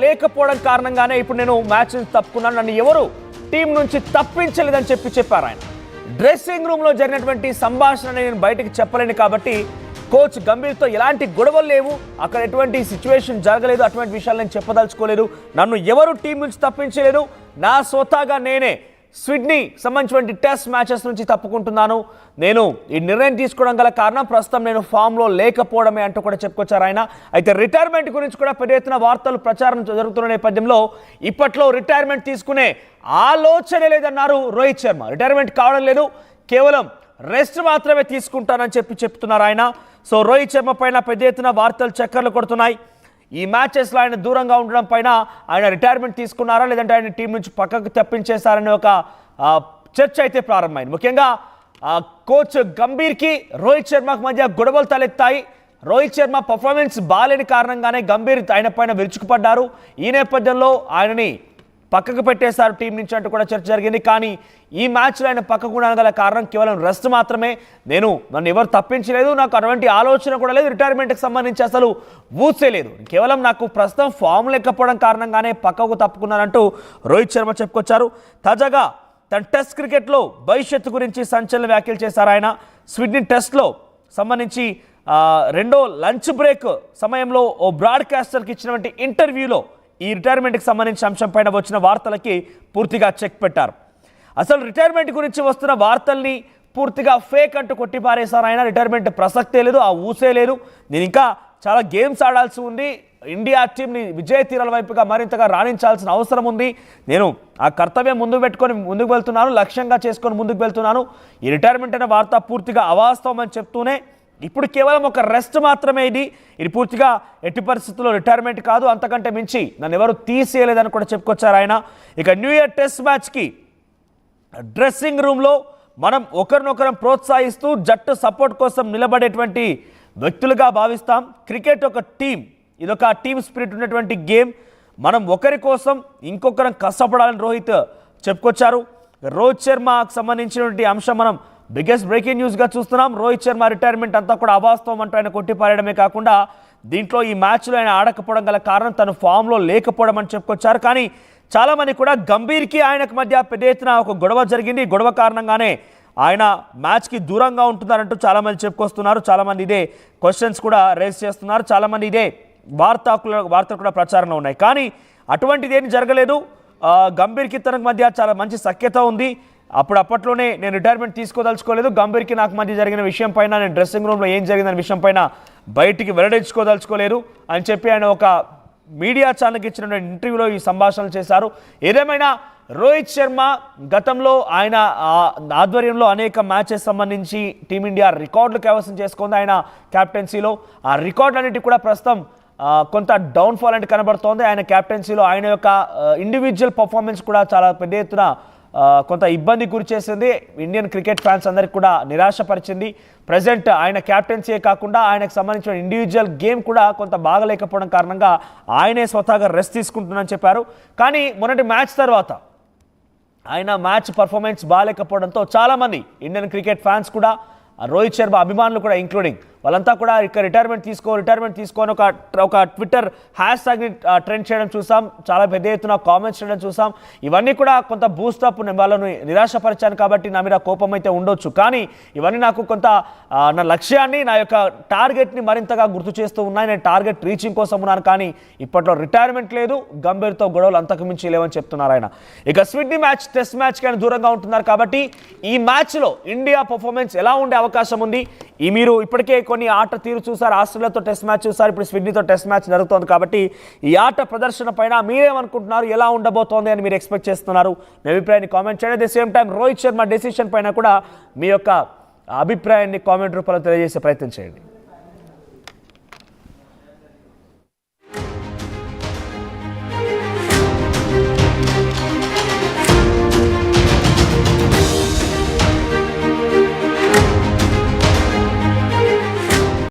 లేకపోవడం కారణంగానే ఇప్పుడు నేను మ్యాచ్ నుంచి తప్పుకున్నాను, నన్ను ఎవరు టీం నుంచి తప్పించలేదని చెప్పారు ఆయన. డ్రెస్సింగ్ రూమ్లో జరిగినటువంటి సంభాషణ నేను బయటకు చెప్పలేను కాబట్టి కోచ్ గంభీర్తో ఎలాంటి గొడవలు లేవు, అక్కడ ఎటువంటి సిచ్యువేషన్ జరగలేదు, అటువంటి విషయాలు నేను చెప్పదలుచుకోలేదు, నన్ను ఎవరు టీం నుంచి తప్పించలేదు, నా స్వతహాగా నేనే స్విడ్నీ సంబంధించినటువంటి టెస్ట్ మ్యాచెస్ నుంచి తప్పుకుంటున్నాను, నేను ఈ నిర్ణయం తీసుకోవడం గల కారణం ప్రస్తుతం నేను ఫామ్లో లేకపోవడమే అంటూ కూడా చెప్పుకొచ్చారు ఆయన. అయితే రిటైర్మెంట్ గురించి కూడా పెద్ద ఎత్తున వార్తలు ప్రచారం జరుగుతున్న నేపథ్యంలో ఇప్పట్లో రిటైర్మెంట్ తీసుకునే ఆలోచనే లేదన్నారు రోహిత్ శర్మ. రిటైర్మెంట్ కావడం లేదు, కేవలం రెస్ట్ మాత్రమే తీసుకుంటానని చెప్తున్నారు ఆయన. సో రోహిత్ శర్మ పైన పెద్ద ఎత్తున వార్తలు చక్కర్లు కొడుతున్నాయి. ఈ మ్యాచెస్లో ఆయన దూరంగా ఉండడం పైన ఆయన రిటైర్మెంట్ తీసుకున్నారా లేదంటే ఆయన టీం నుంచి పక్కకు తప్పించేశారనే ఒక చర్చ అయితే ప్రారంభమైంది. ముఖ్యంగా కోచ్ గంభీర్కి రోహిత్ శర్మకు మధ్య గొడవలు తలెత్తాయి. రోహిత్ శర్మ పర్ఫార్మెన్స్ బాలేని కారణంగానే గంభీర్ ఆయన పైన విరుచుకుపడ్డారు. ఈ నేపథ్యంలో ఆయనని పక్కకు పెట్టేశారు టీం నుంచి అంటూ కూడా చర్చ జరిగింది. కానీ ఈ మ్యాచ్లో ఆయన పక్కకు గల కారణం కేవలం రెస్ట్ మాత్రమే, నన్ను ఎవరు తప్పించలేదు, నాకు అటువంటి ఆలోచన కూడా లేదు, రిటైర్మెంట్కి సంబంధించి అసలు ఊసే లేదు, కేవలం నాకు ప్రస్తుతం ఫామ్ లేకపోవడం కారణంగానే పక్కకు తప్పుకున్నానంటూ రోహిత్ శర్మ చెప్పుకొచ్చారు. తాజాగా తన టెస్ట్ క్రికెట్లో భవిష్యత్తు గురించి సంచలన వ్యాఖ్యలు చేశారు ఆయన. స్విడ్నీ టెస్ట్లో సంబంధించి రెండో లంచ్ బ్రేక్ సమయంలో ఓ బ్రాడ్కాస్టర్కి ఇచ్చినటువంటి ఇంటర్వ్యూలో ఈ రిటైర్మెంట్కి సంబంధించిన అంశం పైన వచ్చిన వార్తలకి పూర్తిగా చెక్ పెట్టారు. అసలు రిటైర్మెంట్ గురించి వస్తున్న వార్తల్ని పూర్తిగా ఫేక్ అంటూ కొట్టిపారేశారు ఆయన. రిటైర్మెంట్ ప్రసక్తే లేదు, ఆ ఊసే లేదు, నేను ఇంకా చాలా గేమ్స్ ఆడాల్సి ఉంది, ఇండియా టీంని విజయ తీరాల వైపుగా మరింతగా రాణించాల్సిన అవసరం ఉంది, నేను ఆ కర్తవ్యం ముందుకు వెళ్తున్నాను, లక్ష్యంగా చేసుకొని ముందుకు వెళ్తున్నాను, ఈ రిటైర్మెంట్ అనే వార్త పూర్తిగా అవాస్తవం అని చెప్తూనే ఇప్పుడు కేవలం ఒక రెస్ట్ మాత్రమే, ఇది పూర్తిగా ఎట్టి పరిస్థితుల్లో రిటైర్మెంట్ కాదు, అంతకంటే మించి నన్ను ఎవరు తీసేయలేదని కూడా చెప్పుకొచ్చారు ఆయన. ఇక న్యూ ఇయర్ టెస్ట్ మ్యాచ్కి డ్రెస్సింగ్ రూమ్లో మనం ఒకరినొకరం ప్రోత్సహిస్తూ జట్టు సపోర్ట్ కోసం నిలబడేటువంటి వ్యక్తులుగా భావిస్తాం. క్రికెట్ ఒక టీం, ఇదొక టీమ్ స్పిరిట్ ఉన్నటువంటి గేమ్, మనం ఒకరి కోసం ఇంకొకరం కష్టపడాలని రోహిత్ చెప్పుకొచ్చారు. రోహిత్ శర్మకు సంబంధించినటువంటి అంశం మనం బిగ్గెస్ట్ బ్రేకింగ్ న్యూస్గా చూస్తున్నాం. రోహిత్ శర్మ రిటైర్మెంట్ అంతా కూడా అవాస్తవం అంటూ ఆయన కొట్టిపారేయడమే కాకుండా దీంట్లో ఈ మ్యాచ్లో ఆయన ఆడకపోవడం గల కారణం తను ఫామ్లో లేకపోవడం అని చెప్పుకొచ్చారు. కానీ చాలామంది కూడా గంభీర్కి ఆయనకు మధ్య పెద్ద ఎత్తున ఒక గొడవ జరిగింది, గొడవ కారణంగానే ఆయన మ్యాచ్కి దూరంగా ఉంటున్నారంటూ చాలామంది చెప్పుకొస్తున్నారు. చాలామంది ఇదే క్వశ్చన్స్ కూడా రేస్ చేస్తున్నారు, చాలామంది ఇదే వార్తలు కూడా ప్రచారంలో ఉన్నాయి. కానీ అటువంటిది ఏమి జరగలేదు. గంభీర్కి తనకు మధ్య చాలా మంచి సఖ్యత ఉంది. అప్పట్లోనే నేను రిటైర్మెంట్ తీసుకోదలుచుకోలేదు, గంభీర్కి నాకు మధ్య జరిగిన విషయం పైన, నేను డ్రెస్సింగ్ రూమ్లో ఏం జరిగిందనే విషయం పైన బయటికి వెల్లడించుకోదలుచుకోలేదు అని చెప్పి ఆయన ఒక మీడియా ఛానల్కి ఇచ్చిన ఇంటర్వ్యూలో ఈ సంభాషణలు చేశారు. ఏదేమైనా రోహిత్ శర్మ గతంలో ఆయన ఆధ్వర్యంలో అనేక మ్యాచెస్ సంబంధించి టీమిండియా రికార్డులు కైవసం చేసుకుంది ఆయన క్యాప్టెన్సీలో. ఆ రికార్డులన్నిటి కూడా ప్రస్తుతం కొంత డౌన్ఫాల్ అంటే కనబడుతోంది. ఆయన క్యాప్టెన్సీలో ఆయన యొక్క ఇండివిజువల్ పర్ఫార్మెన్స్ కూడా చాలా పెద్ద ఎత్తున కొంత ఇబ్బంది గురి చేసింది, ఇండియన్ క్రికెట్ ఫ్యాన్స్ అందరికి కూడా నిరాశపరిచింది. ప్రజెంట్ ఆయన క్యాప్టెన్సీయే కాకుండా ఆయనకు సంబంధించిన ఇండివిజువల్ గేమ్ కూడా కొంత బాగలేకపోవడం కారణంగా ఆయనే స్వతహాగా రెస్ట్ తీసుకుంటున్నానని చెప్పారు. కానీ మొన్నటి మ్యాచ్ తర్వాత ఆయన మ్యాచ్ పర్ఫార్మెన్స్ బాగాలేకపోవడంతో చాలామంది ఇండియన్ క్రికెట్ ఫ్యాన్స్ కూడా రోహిత్ శర్మ అభిమానులు కూడా ఇంక్లూడింగ్ వాళ్ళంతా కూడా ఇక రిటైర్మెంట్ తీసుకొని ఒక ట్విట్టర్ హ్యాష్ ట్యాగ్ని ట్రెండ్ చేయడం చూసాం, చాలా పెద్ద ఎత్తున కామెంట్స్ చేయడం చూసాం. ఇవన్నీ కూడా కొంత బూస్టప్ వాళ్ళను నిరాశపరిచాను కాబట్టి నా మీద కోపం అయితే ఉండొచ్చు, కానీ ఇవన్నీ నాకు కొంత నా లక్ష్యాన్ని, నా యొక్క టార్గెట్ని మరింతగా గుర్తు చేస్తూ ఉన్నాయి, నేను టార్గెట్ రీచింగ్ కోసం ఉన్నాను, కానీ ఇప్పట్లో రిటైర్మెంట్ లేదు, గంభీర్తో గొడవలు అంతకు మించి లేవని చెప్తున్నారు ఆయన. ఇక స్విడ్నీ మ్యాచ్ టెస్ట్ మ్యాచ్కి ఆయన దూరంగా ఉంటున్నారు కాబట్టి ఈ మ్యాచ్లో ఇండియా పర్ఫార్మెన్స్ ఎలా ఉండే అవకాశం ఉంది, మీరు ఇప్పటికే కొన్ని ఆట తీరు చూసారు, ఆస్ట్రేలియాతో టెస్ట్ మ్యాచ్ చూసారు, ఇప్పుడు స్విడ్నీతో టెస్ట్ మ్యాచ్ జరుగుతోంది కాబట్టి ఈ ఆట ప్రదర్శన పైన మీరేమనుకుంటున్నారు, ఎలా ఉండబోతోంది అని మీరు ఎక్స్పెక్ట్ చేస్తున్నారు, మీ అభిప్రాయాన్ని కామెంట్ చేయండి. At the same time Rohit Sharma decision పైన కూడా మీ యొక్క అభిప్రాయాన్ని కామెంట్ రూపంలో తెలియజేసే ప్రయత్నం చేయండి.